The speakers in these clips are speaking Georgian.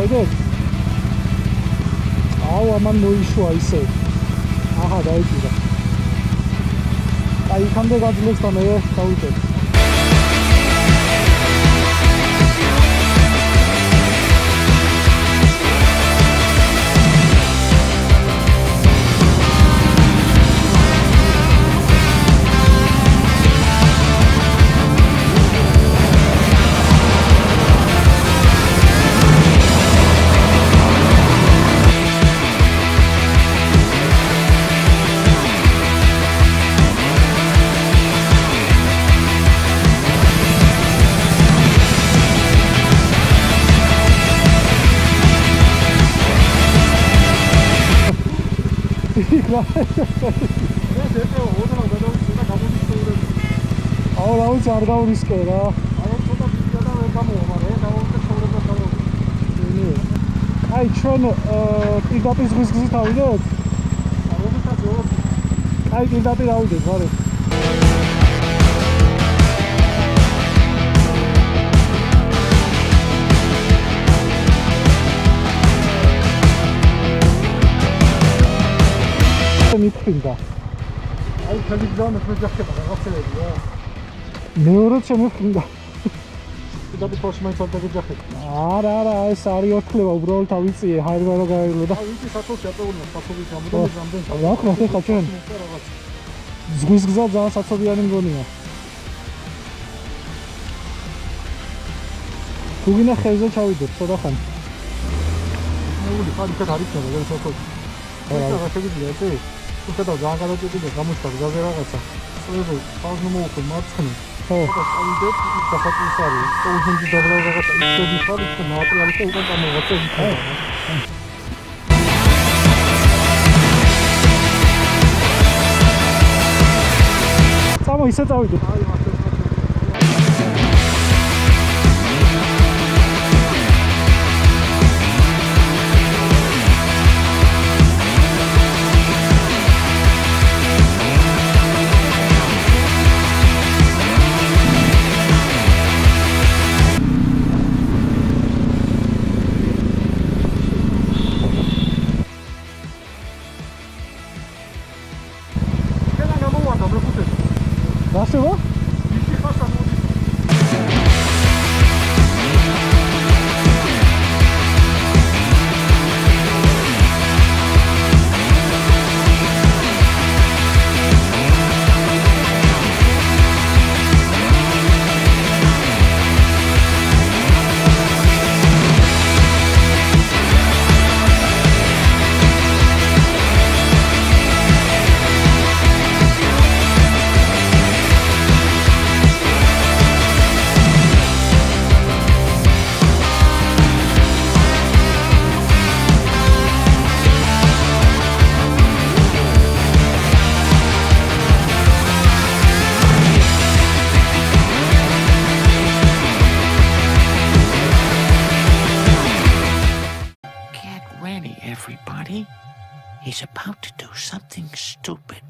ჩავიდეთ? აუ, ამან მოიშვა ისე. აჰა, დაიჭირა. აი, იქამდე გაძლევს და მე ჩავიდეთ. აუ, ლაუც არ გავრისკე რა. აი, ჩვენ პირდაპირ ზღვის გზით ავიდეთ? აი, პირდაპირ ავიდეთ, ვარე. მიფრინდა. აი, ხელიდან მეძახება რაღაცეებია. მეორე შემიფრინდა. პირდაპირ ხოში მაინც არ დაგეძახებ. არა, ეს არის ოთხლება, უბრალოდ ავიწიე, ჰაერმა რა გაერლო და. აი, საწოლში აწეულნა, საწოლის გამოდომის რამდენი. რა ხნა ხა ჩვენ? ზღვის გზა ძალიან საწოლიანი მგონია. თუ გინდა ხევზე ჩავიდეთ, ცოტა ხანი. მოული, ხანი კეთ არის რა, რა საწოლი. რა შეგვიძლია ეს? უცებ ძალიან გადაწყვეტილი გამოჩნდა გზაზე რაღაცა. სწორედ ფაზნო მოუხო მარცხნივ. ხო. წავიდეთ, დასაწყისი არის. ოღონდ დაბლა რაღაცა ისეთი ხარი, რომ მატერიალი და უკან გამოვაწყე. ხო. წამო ისე წავიდეთ. აი, მართლა. Нашего? Everybody, he's about to do something stupid.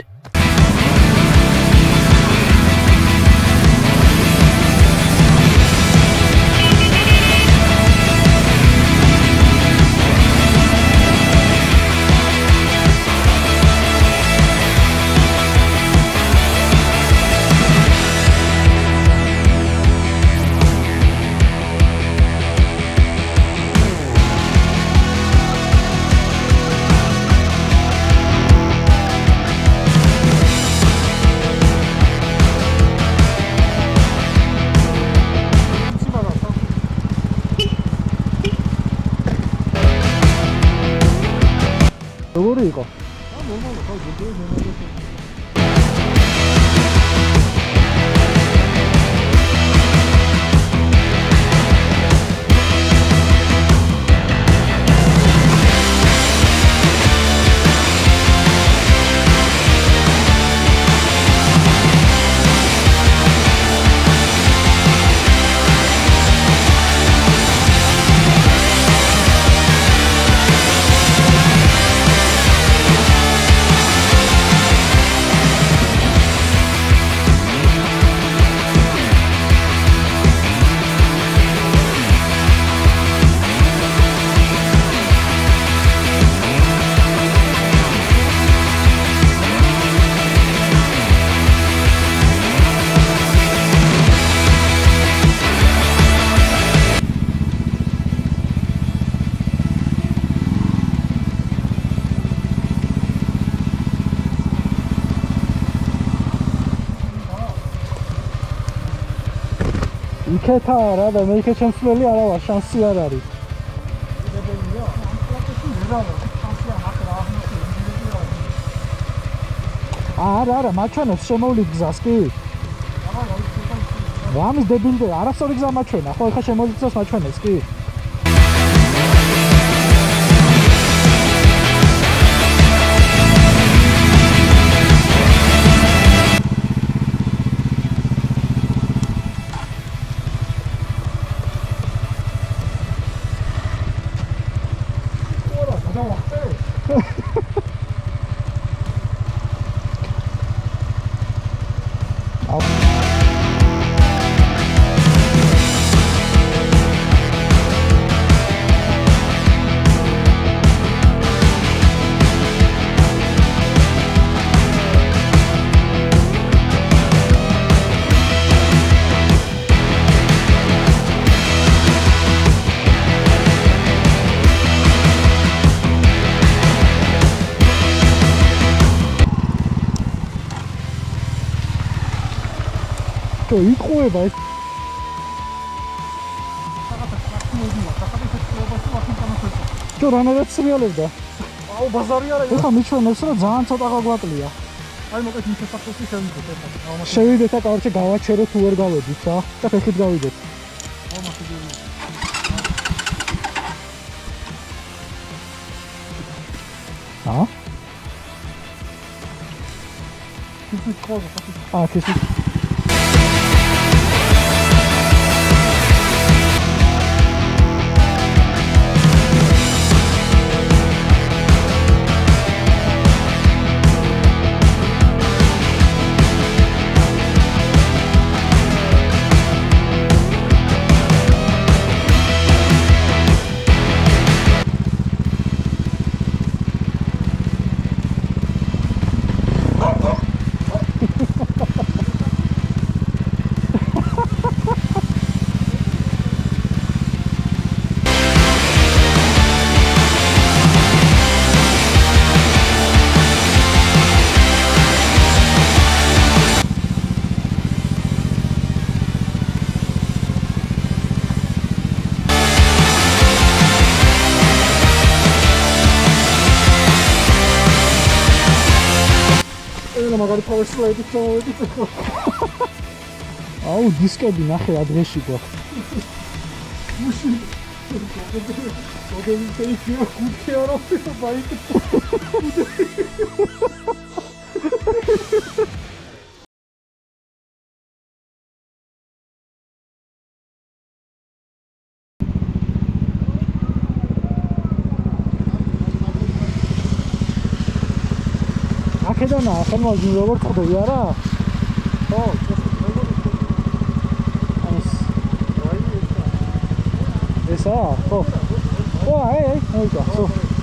როგორი იყო? ნორმალურად, ხო, გიგე. იქეთა არა და მე იქეთ შემსვლელი არა ვარ, შანსი არ არის. დებელია. არა, მაჩვენებს შემოვლით გზას კი. რამის დებილდე, არასწორი გზა მაჩვენა, ხო ეხლა შემოვლით გზას მაჩვენებს კი. იყუება ეს ჯო რანაირად სრიალებდა აუ ბაზარი არა ეხლა მიჩვენებს რომ ძალიან ცოტა გაგვაკლია აი მოკეთ იმ შესაძლოა შევიდეთ ეხლა შევიდეთ და კავრჩე გავაჩერო თუ ვერ გავედით რა და ხეხით გავიდეთ ქეში მაგარი პოვერსლაიდით წავედით აუ დისკები ნახე ადრეში გვაქვს მუში მოგები შეიძლება ხუთი არა ბაიკი აქედანა ხომალდი როგორ წოდები არა? ხო, ესა? ხო. ხო, აი, მოიცა. ხო.